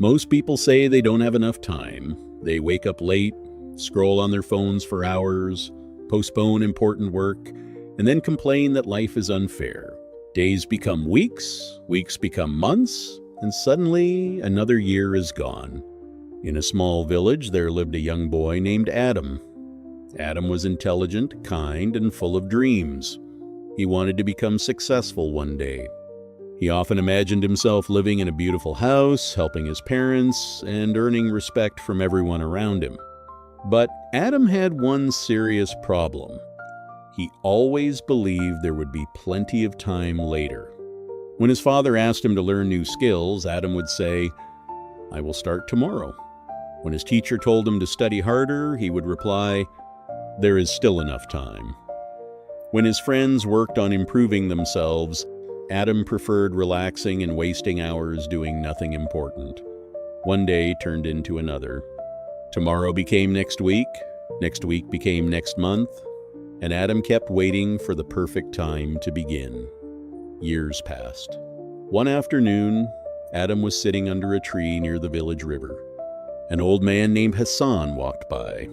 Most people say they don't have enough time. They wake up late, scroll on their phones for hours, postpone important work, and then complain that life is unfair. Days become weeks, weeks become months, and suddenly another year is gone. In a small village, there lived a young boy named Adam. Adam was intelligent, kind, and full of dreams. He wanted to become successful one day. He often imagined himself living in a beautiful house, helping his parents, and earning respect from everyone around him. But Adam had one serious problem. He always believed there would be plenty of time later. When his father asked him to learn new skills, Adam would say, "I will start tomorrow." When his teacher told him to study harder, he would reply, "There is still enough time." When his friends worked on improving themselves, Adam preferred relaxing and wasting hours doing nothing important. One day turned into another. Tomorrow became next week became next month, and Adam kept waiting for the perfect time to begin. Years passed. One afternoon, Adam was sitting under a tree near the village river. An old man named Hassan walked by.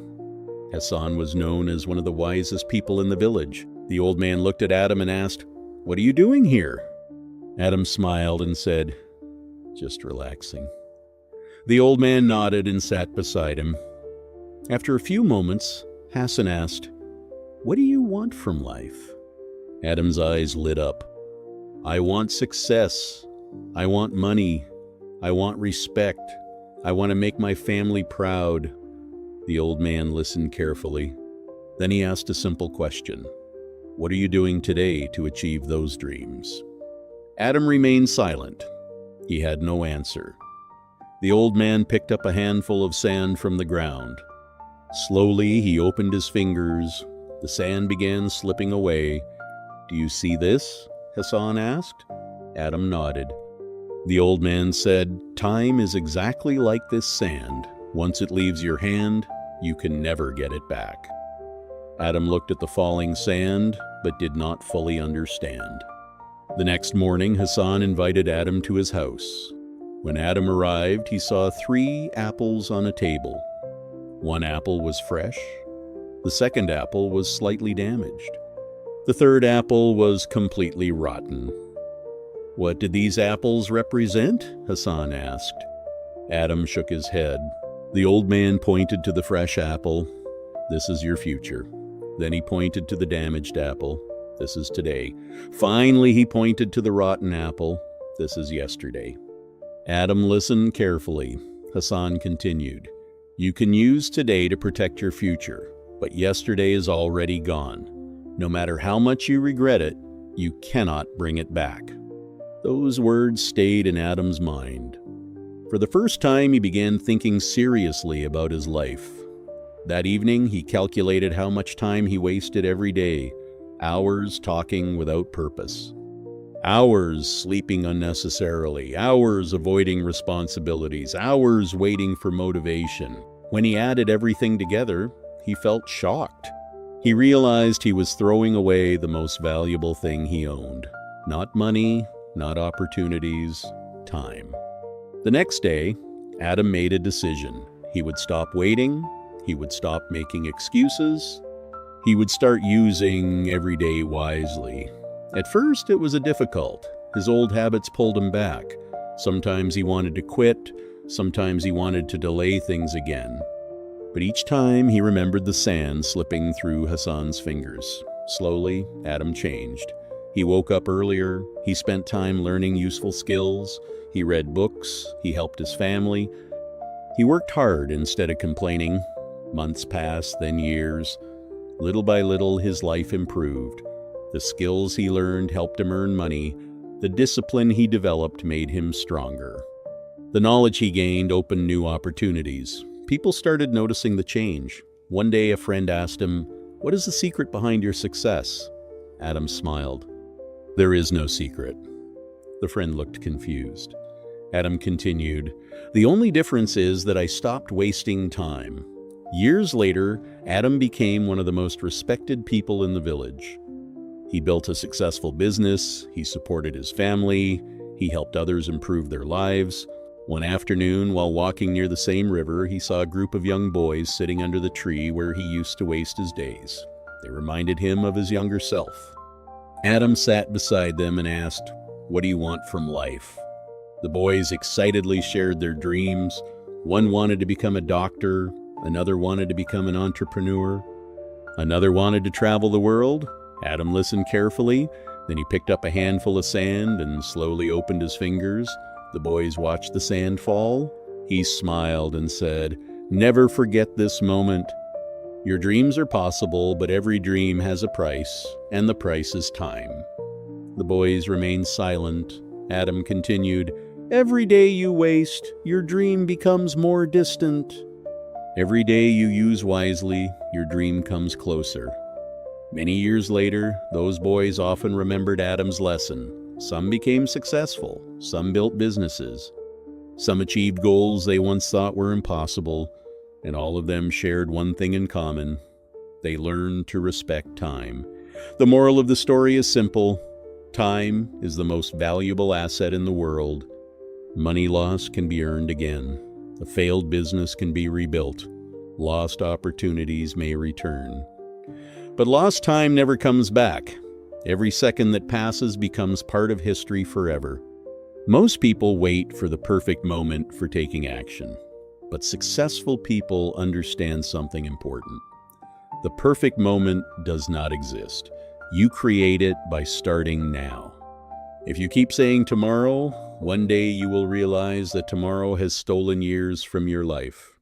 Hassan was known as one of the wisest people in the village. The old man looked at Adam and asked, "What are you doing here?" Adam smiled and said, "Just relaxing." The old man nodded and sat beside him. After a few moments, Hassan asked, "What do you want from life?" Adam's eyes lit up. "I want success. I want money. I want respect. I want to make my family proud." The old man listened carefully. Then he asked a simple question. "What are you doing today to achieve those dreams?" Adam remained silent. He had no answer. The old man picked up a handful of sand from the ground. Slowly, he opened his fingers. The sand began slipping away. "Do you see this?" Hassan asked. Adam nodded. The old man said, "Time is exactly like this sand. Once it leaves your hand, you can never get it back." Adam looked at the falling sand, but did not fully understand. The next morning, Hassan invited Adam to his house. When Adam arrived, he saw 3 apples on a table. One apple was fresh. The second apple was slightly damaged. The third apple was completely rotten. "What did these apples represent?" Hassan asked. Adam shook his head. The old man pointed to the fresh apple. "This is your future." Then he pointed to the damaged apple. "This is today." Finally, he pointed to the rotten apple. "This is yesterday." Adam listened carefully. Hassan continued, "You can use today to protect your future, but yesterday is already gone. No matter how much you regret it, you cannot bring it back." Those words stayed in Adam's mind. For the first time, he began thinking seriously about his life. That evening, he calculated how much time he wasted every day, hours talking without purpose, hours sleeping unnecessarily, hours avoiding responsibilities, hours waiting for motivation. When he added everything together, he felt shocked. He realized he was throwing away the most valuable thing he owned. Not money, not opportunities, time. The next day, Adam made a decision. He would stop waiting. He would stop making excuses. He would start using every day wisely. At first, it was difficult. His old habits pulled him back. Sometimes he wanted to quit. Sometimes he wanted to delay things again. But each time, he remembered the sand slipping through Hassan's fingers. Slowly, Adam changed. He woke up earlier. He spent time learning useful skills. He read books. He helped his family. He worked hard instead of complaining. Months passed, then years. Little by little, his life improved. The skills he learned helped him earn money. The discipline he developed made him stronger. The knowledge he gained opened new opportunities. People started noticing the change. One day, a friend asked him, "What is the secret behind your success?" Adam smiled. "There is no secret." The friend looked confused. Adam continued, "The only difference is that I stopped wasting time." Years later, Adam became one of the most respected people in the village. He built a successful business, he supported his family, he helped others improve their lives. One afternoon, while walking near the same river, he saw a group of young boys sitting under the tree where he used to waste his days. They reminded him of his younger self. Adam sat beside them and asked, "What do you want from life?" The boys excitedly shared their dreams. One wanted to become a doctor, another wanted to become an entrepreneur, another wanted to travel the world. Adam listened carefully, then he picked up a handful of sand and slowly opened his fingers. The boys watched the sand fall. He smiled and said, "Never forget this moment. Your dreams are possible, but every dream has a price, and the price is time." The boys remained silent. Adam continued, "Every day you waste, your dream becomes more distant. Every day you use wisely, your dream comes closer." Many years later, those boys often remembered Adam's lesson. Some became successful, some built businesses, some achieved goals they once thought were impossible, and all of them shared one thing in common: they learned to respect time. The moral of the story is simple: time is the most valuable asset in the world. Money lost can be earned again. A failed business can be rebuilt. Lost opportunities may return. But lost time never comes back. Every second that passes becomes part of history forever. Most people wait for the perfect moment for taking action. But successful people understand something important. The perfect moment does not exist. You create it by starting now. If you keep saying tomorrow, one day you will realize that tomorrow has stolen years from your life.